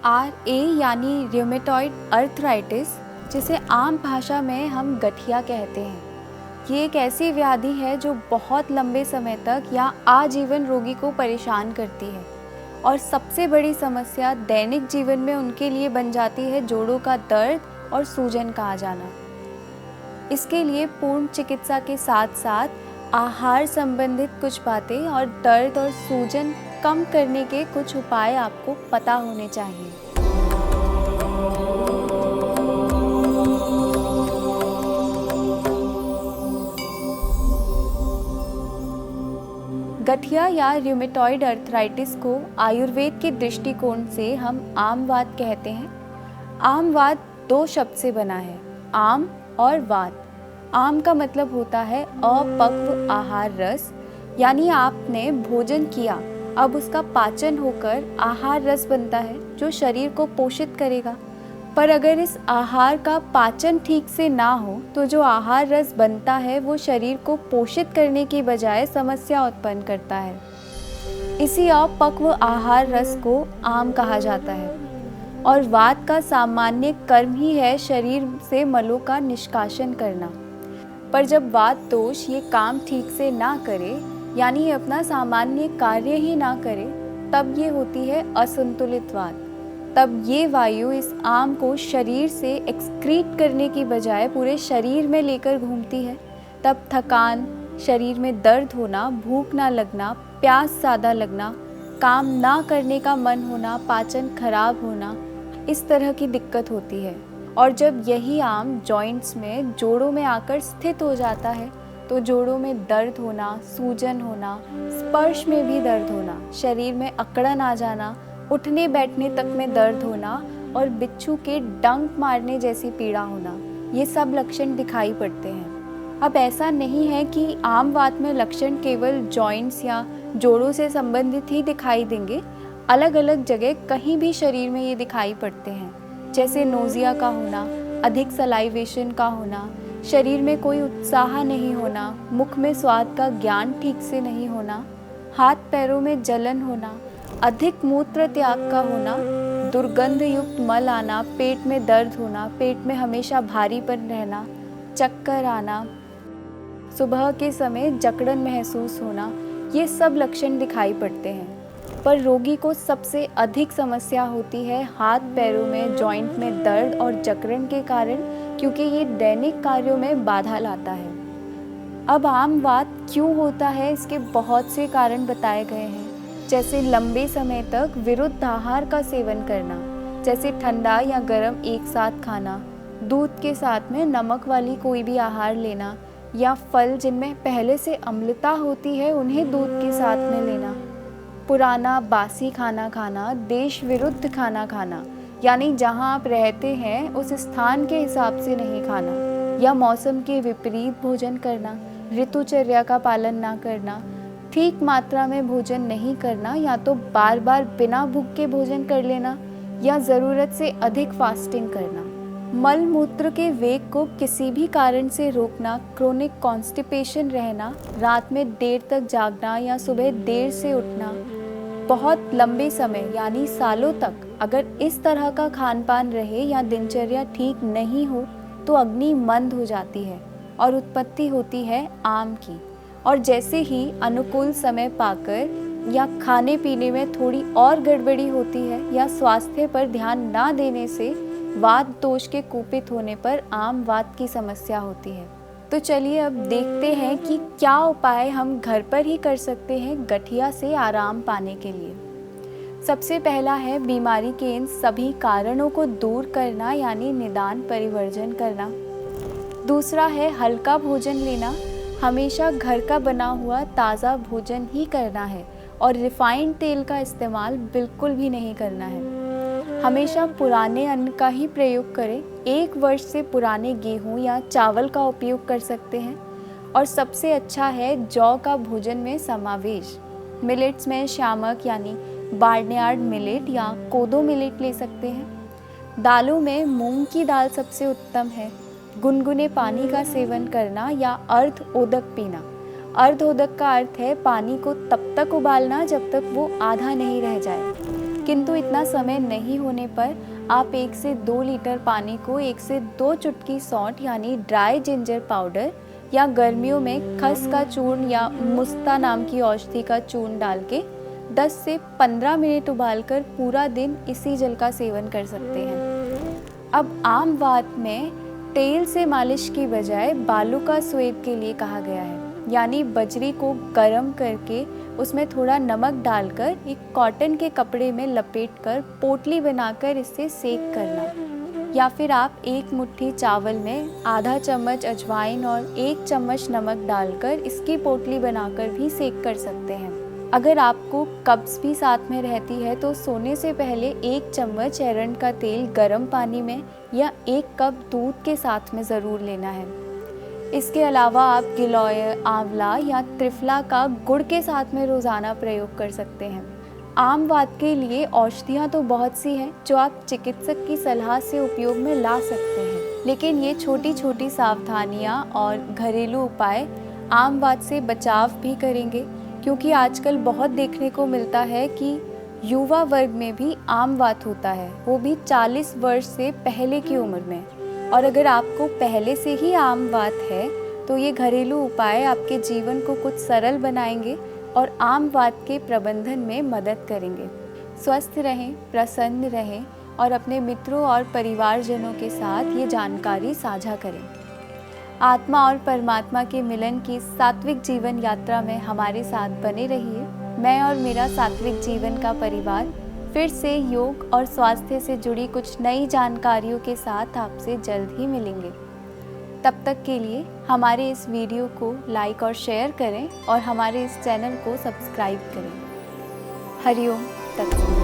RA यानी rheumatoid arthritis, जिसे आम भाषा में हम गठिया कहते हैं, ये एक ऐसी व्याधि है जो बहुत लंबे समय तक या आजीवन रोगी को परेशान करती है और सबसे बड़ी समस्या दैनिक जीवन में उनके लिए बन जाती है जोड़ों का दर्द और सूजन का आ जाना। इसके लिए पूर्ण चिकित्सा के साथ साथ आहार संबंधित कुछ बातें और दर्द और सूजन कम करने के कुछ उपाय आपको पता होने चाहिए। गठिया या रूमेटॉइड अर्थराइटिस को आयुर्वेद के दृष्टिकोण से हम आम वात कहते हैं। आम वात दो शब्द से बना है, आम और वात। आम का मतलब होता है अपक्व आहार रस, यानी आपने भोजन किया, अब उसका पाचन होकर आहार रस बनता है जो शरीर को पोषित करेगा। पर अगर इस आहार का पाचन ठीक से ना हो तो जो आहार रस बनता है वो शरीर को पोषित करने की बजाय समस्या उत्पन्न करता है। इसी अपक्व आहार रस को आम कहा जाता है। और वात का सामान्य कर्म ही है शरीर से मलों का निष्कासन करना। पर जब वात दोष ये काम ठीक से ना करे, यानी अपना सामान्य कार्य ही ना करे, तब ये होती है असंतुलित वात। तब ये वायु इस आम को शरीर से एक्सक्रीट करने की बजाय पूरे शरीर में लेकर घूमती है। तब थकान, शरीर में दर्द होना, भूख ना लगना, प्यास ज़्यादा लगना, काम ना करने का मन होना, पाचन खराब होना, इस तरह की दिक्कत होती है। और जब यही आम जॉइंट्स में, जोड़ों में आकर स्थित हो जाता है तो जोड़ों में दर्द होना, सूजन होना, स्पर्श में भी दर्द होना, शरीर में अकड़न आ जाना, उठने बैठने तक में दर्द होना और बिच्छू के डंक मारने जैसी पीड़ा होना, ये सब लक्षण दिखाई पड़ते हैं। अब ऐसा नहीं है कि आम वात में लक्षण केवल जॉइंट्स या जोड़ों से संबंधित ही दिखाई देंगे। अलग अलग जगह कहीं भी शरीर में ये दिखाई पड़ते हैं, जैसे नोजिया का होना, अधिक सलाइवेशन का होना, शरीर में कोई उत्साह नहीं होना, मुख में स्वाद का ज्ञान ठीक से नहीं होना, हाथ पैरों में जलन होना, अधिक मूत्र त्याग का होना, दुर्गंध युक्त मल आना, पेट में दर्द होना, पेट में हमेशा भारीपन रहना, चक्कर आना, सुबह के समय जकड़न महसूस होना, ये सब लक्षण दिखाई पड़ते हैं। पर रोगी को सबसे अधिक समस्या होती है हाथ पैरों में, जॉइंट में दर्द और जकड़न के कारण, क्योंकि ये दैनिक कार्यों में बाधा लाता है। अब आम वात क्यों होता है, इसके बहुत से कारण बताए गए हैं, जैसे लंबे समय तक विरुद्ध आहार का सेवन करना, जैसे ठंडा या गर्म एक साथ खाना, दूध के साथ में नमक वाली कोई भी आहार लेना, या फल जिनमें पहले से अम्लता होती है उन्हें दूध के साथ में लेना, पुराना बासी खाना खाना, देश विरुद्ध खाना खाना, यानी जहां आप रहते हैं उस स्थान के हिसाब से नहीं खाना, या मौसम के विपरीत भोजन करना, ऋतुचर्या का पालन ना करना, ठीक मात्रा में भोजन नहीं करना, या तो बार बार बिना भूख के भोजन कर लेना, या ज़रूरत से अधिक फास्टिंग करना, मल मूत्र के वेग को किसी भी कारण से रोकना, क्रोनिक कॉन्स्टिपेशन रहना, रात में देर तक जागना या सुबह देर से उठना, बहुत लंबे समय यानी सालों तक अगर इस तरह का खान पान रहे या दिनचर्या ठीक नहीं हो तो अग्नि मंद हो जाती है और उत्पत्ति होती है आम की। और जैसे ही अनुकूल समय पाकर या खाने पीने में थोड़ी और गड़बड़ी होती है या स्वास्थ्य पर ध्यान ना देने से वात दोष के कुपित होने पर आम वात की समस्या होती है। तो चलिए अब देखते हैं कि क्या उपाय हम घर पर ही कर सकते हैं गठिया से आराम पाने के लिए। सबसे पहला है बीमारी के इन सभी कारणों को दूर करना, यानी निदान परिवर्जन करना। दूसरा है हल्का भोजन लेना, हमेशा घर का बना हुआ ताज़ा भोजन ही करना है और रिफाइंड तेल का इस्तेमाल बिल्कुल भी नहीं करना है। हमेशा पुराने अन्न का ही प्रयोग करें, 1 वर्ष से पुराने गेहूं या चावल का उपयोग कर सकते हैं। और सबसे अच्छा है जौ का भोजन में समावेश। मिलेट्स में श्यामक यानी बार्नयार्ड मिलेट या कोदो मिलेट ले सकते हैं। दालों में मूंग की दाल सबसे उत्तम है। गुनगुने पानी का सेवन करना या अर्ध उदक पीना। अर्ध उदक का अर्थ है पानी को तब तक उबालना जब तक वो आधा नहीं रह जाए। किंतु इतना समय नहीं होने पर आप 1 से 2 लीटर पानी को 1 से 2 चुटकी सौंठ यानी ड्राई जिंजर पाउडर या गर्मियों में खस का चूर्ण या मुस्ता नाम की औषधि का चूर्ण डाल के 10 से 15 मिनट उबालकर पूरा दिन इसी जल का सेवन कर सकते हैं। अब आम वात में तेल से मालिश की बजाय बालू का स्वेद के लिए कहा गया है, यानी बजरी को गर्म करके उसमें थोड़ा नमक डालकर एक कॉटन के कपड़े में लपेटकर पोटली बनाकर इससे सेक करना, या फिर आप 1 मुट्ठी चावल में आधा चम्मच अजवाइन और 1 चम्मच नमक डालकर इसकी पोटली बनाकर भी सेक कर सकते हैं। अगर आपको कब्ज़ भी साथ में रहती है तो सोने से पहले 1 चम्मच एरंड का तेल गर्म पानी में या 1 कप दूध के साथ में ज़रूर लेना है। इसके अलावा आप गिलोय, आंवला या त्रिफला का गुड़ के साथ में रोज़ाना प्रयोग कर सकते हैं। आम वात के लिए औषधियाँ तो बहुत सी हैं जो आप चिकित्सक की सलाह से उपयोग में ला सकते हैं, लेकिन ये छोटी छोटी सावधानियाँ और घरेलू उपाय आम वात से बचाव भी करेंगे, क्योंकि आजकल बहुत देखने को मिलता है कि युवा वर्ग में भी आम वात होता है, वो भी 40 वर्ष से पहले की उम्र में। और अगर आपको पहले से ही आम वात है तो ये घरेलू उपाय आपके जीवन को कुछ सरल बनाएंगे और आम वात के प्रबंधन में मदद करेंगे। स्वस्थ रहें, प्रसन्न रहें और अपने मित्रों और परिवारजनों के साथ ये जानकारी साझा करें। आत्मा और परमात्मा के मिलन की सात्विक जीवन यात्रा में हमारे साथ बने रहिए। मैं और मेरा सात्विक जीवन का परिवार फिर से योग और स्वास्थ्य से जुड़ी कुछ नई जानकारियों के साथ आपसे जल्द ही मिलेंगे। तब तक के लिए हमारे इस वीडियो को लाइक और शेयर करें और हमारे इस चैनल को सब्सक्राइब करें। हरिओम तत्सत।